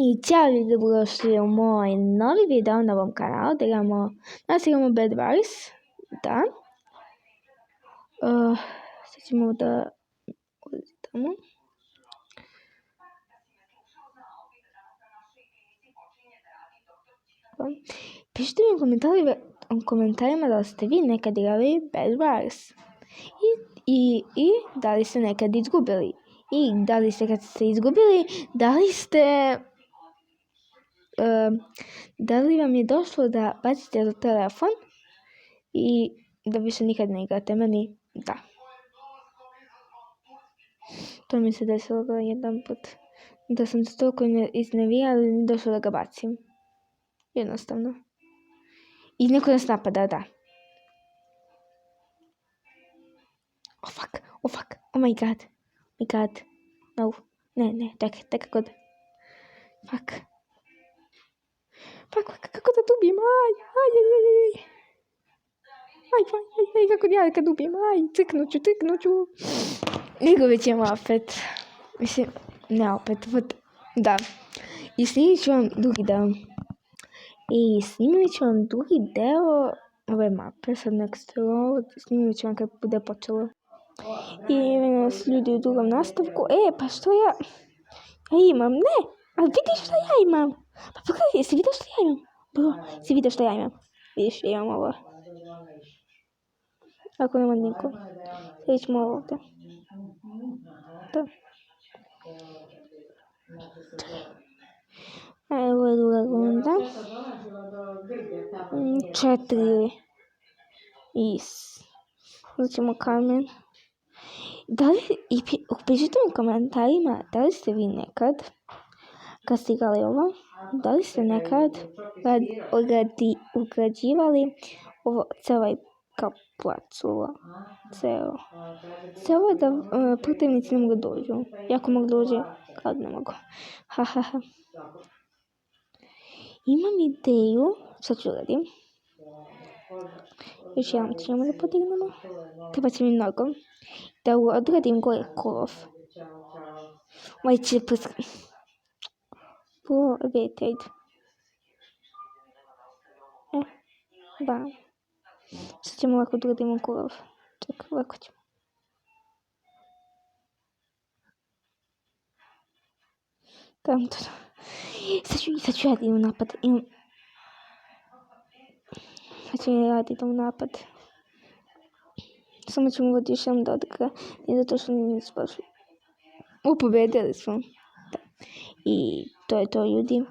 I ciao ljudi, dobrodošli u moj novi video na ovom kanalu. Danas igramo Bed Wars. Da. Sad ćemo da tamo. Pišite mi u komentarima da ste vi nekad igrali Bed Wars. I da li ste nekad izgubili. I da li ste kad ste izgubili, da li vam je došlo da bacite za telefon i da više nikad ne igrate? Meni da. To mi se desilo jedan put. Da sam se toliko iznevijala i došlo da ga bacim. Jednostavno. I neko nas napada, da. Oh fuck, oh my god. No, ne, čekaj god. Fuck, kako da dobijem, aj, kako ja kad dobijem, crknuću. Izgubit ćemo opet. Mislim, ne opet, da. I snimit ću vam drugi deo ove mape, sad snimit ću vam kad bude počelo. I imaju nas ljudi u drugom nastavku. Pa što ja imam? Ne, ali vidiš šta ja imam. Pa pogledaj, jesi vidio šta ja imam? Bro, si vidio šta ja imam? Vidiš, ja imam ovo. Ako nema niko. Vidjet ćemo ovo ovdje. Da. Evo je druga runda. 4. Uzet ćemo kamen. Pišite mi u komentarima da li ste vi nekad, kad ste igrali ovo, da li ste nekad ugrađivali ovo, ovaj plac, ovo, ceo da protivnici ne mogu dođu. Jako mogu dođu, kad ne mogu. Hahaha. Imam ideju, sad ću radim. Još jedan ćemo da podignemo. Treba će mi nogom. Da odradim gore kolov. Ovaj će prskati. Wait. Bam. Sad ćemo ovako odradimo kolov. Čekaj, ovako ćemo. Sad ću raditi u napad. Samo ćemo voditi još jedan dodatka. I zato što nismo prošli. Pobedili smo. Da. I to je to, ljudi.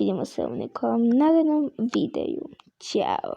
Vidimo se u nekom narednom videu. Ćao.